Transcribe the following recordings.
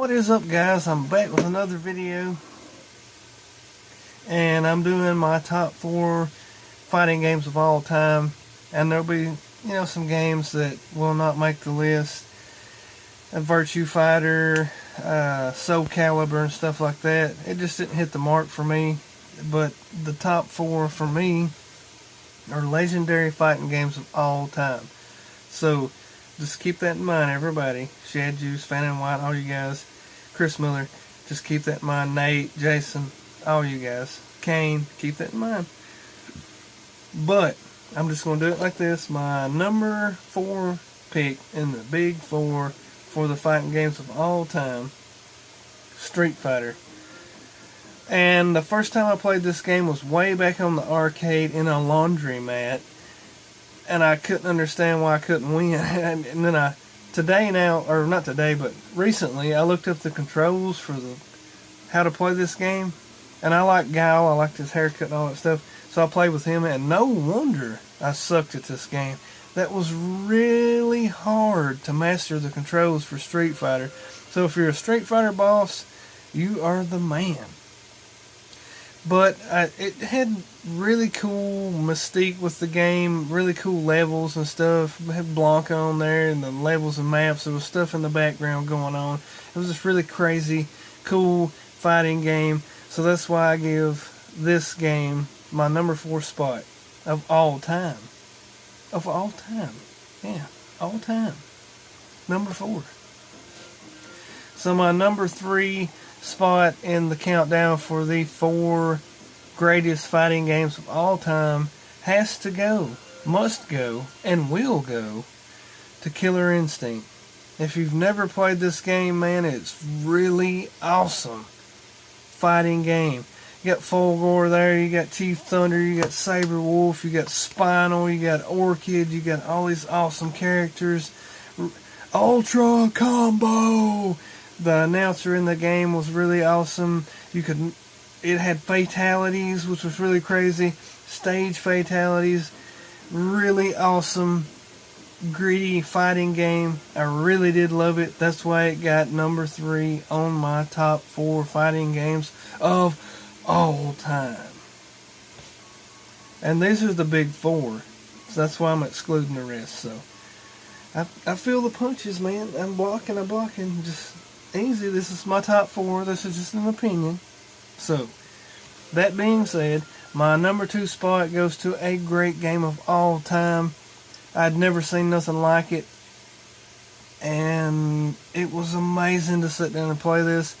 What is up, guys? I'm back with another video, and I'm doing my top 4 fighting games of all time. And there'll be, some games that will not make the list. Virtua Fighter, Soul Calibur and stuff like that. It just didn't hit the mark for me. But the top 4 for me are legendary fighting games of all time. So just keep that in mind, everybody. Shad Juice, Fan and White, all you guys. Chris Miller, just keep that in mind. Nate, Jason, all you guys. Kane, keep that in mind. But I'm just going to do it like this. My number 4 pick in the big 4 for the fighting games of all time, Street Fighter. And the first time I played this game was way back on the arcade in a laundromat. And I couldn't understand why I couldn't win. And then recently I looked up the controls for how to play this game. And I like Guile, I liked his haircut and all that stuff. So I played with him, and no wonder I sucked at this game. That was really hard to master the controls for Street Fighter. So if you're a Street Fighter boss, you are the man. But it had really cool mystique with the game, really cool levels and stuff. It had Blanca on there and the levels and maps. There was stuff in the background going on. It was just really crazy, cool fighting game. So that's why I give this game my number 4 spot of all time. Of all time. Yeah, all time. Number 4. So my number 3 spot in the countdown for the 4 greatest fighting games of all time has to go, must go, and will go to Killer Instinct. If you've never played this game, man, it's really awesome fighting game. You got Fulgore there, you got Chief Thunder, you got Saber Wolf, you got Spinal, you got Orchid, you got all these awesome characters. Ultra Combo! The announcer in the game was really awesome. It had fatalities, which was really crazy. Stage fatalities. Really awesome, gritty fighting game. I really did love it. That's why it got number 3 on my top 4 fighting games of all time. And these are the big 4. So that's why I'm excluding the rest. So I feel the punches, man. I'm blocking. Just easy. This is my top 4. This is just an opinion. So, that being said, my number 2 spot goes to a great game of all time. I'd never seen nothing like it. And it was amazing to sit down and play this.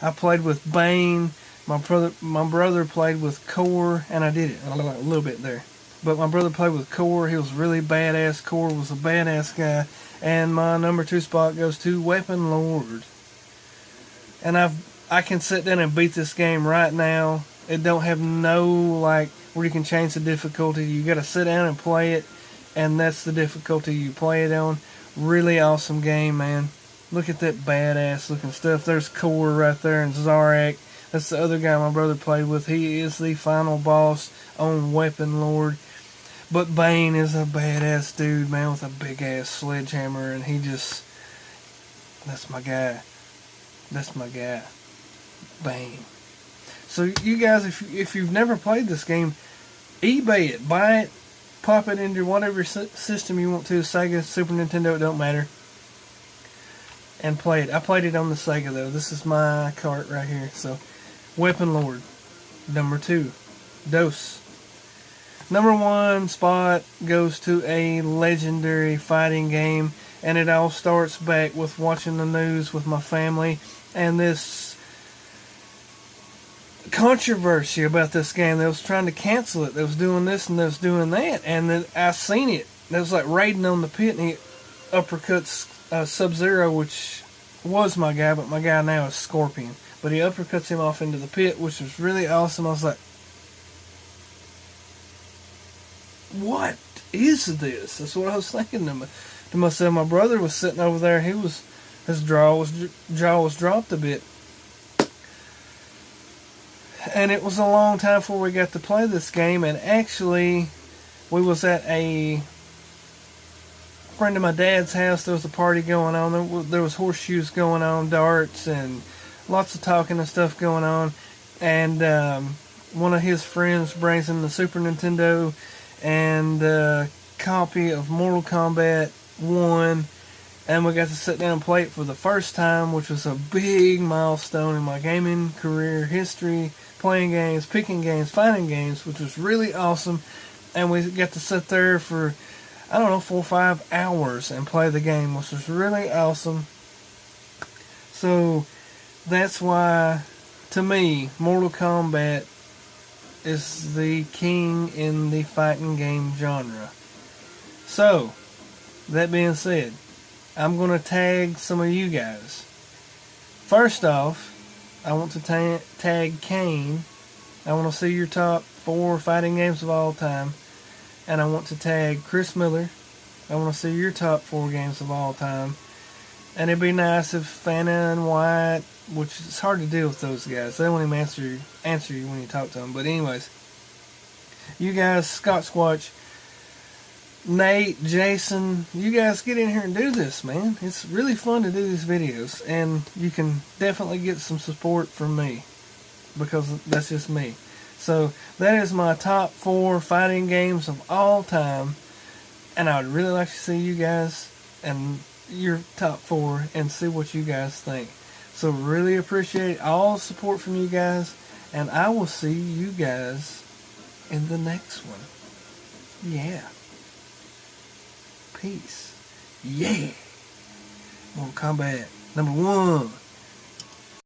I played with Bane. My brother played with Core, and I did it a little bit there. But my brother played with Core. He was really badass. Core was a badass guy. And my number 2 spot goes to Weapon Lord. And I can sit down and beat this game right now. It don't have no, where you can change the difficulty. You got to sit down and play it, and that's the difficulty you play it on. Really awesome game, man. Look at that badass looking stuff. There's Core right there, and Zarak. That's the other guy my brother played with. He is the final boss on Weapon Lord. But Bane is a badass dude, man, with a big-ass sledgehammer, and that's my guy. That's my guy. Bane. So you guys, if you've never played this game, eBay it, buy it, pop it into whatever system you want to, Sega, Super Nintendo, it don't matter, and play it. I played it on the Sega though. This is my cart right here. So, Weapon Lord, number 2, Dose. Number 1 spot goes to a legendary fighting game, and it all starts back with watching the news with my family, and this controversy about this game. They was trying to cancel it. They was doing this and they was doing that, and then I seen it. They was like raiding on the pit, and he uppercuts Sub-Zero, which was my guy, but my guy now is Scorpion. But he uppercuts him off into the pit, which was really awesome. I was like, what is this? That's what I was thinking to myself. My brother was sitting over there. His jaw was dropped a bit. And it was a long time before we got to play this game. And actually, we was at a friend of my dad's house. There was a party going on. There was horseshoes going on, darts, and lots of talking and stuff going on. And one of his friends brings in the Super Nintendo and a copy of Mortal Kombat 1. And we got to sit down and play it for the first time, which was a big milestone in my gaming career history. Playing games, picking games, finding games, which was really awesome. And we got to sit there for, I don't know, 4 or 5 hours and play the game, which was really awesome. So that's why, to me, Mortal Kombat is the king in the fighting game genre. So, that being said, I'm going to tag some of you guys. First off, I want to tag Kane. I want to see your top 4 fighting games of all time. And I want to tag Chris Miller. I want to see your top 4 games of all time. And it'd be nice if Fana and White, which is hard to deal with those guys. They won't even answer you when you talk to them. But anyways, you guys, Scott Squatch, Nate, Jason, you guys get in here and do this, man. It's really fun to do these videos, and you can definitely get some support from me, because that's just me. So that is my top 4 fighting games of all time, and I would really like to see you guys and your top 4 and see what you guys think. So really appreciate all the support from you guys, and I will see you guys in the next one. Yeah. Peace. Yeah. Mortal Kombat #1.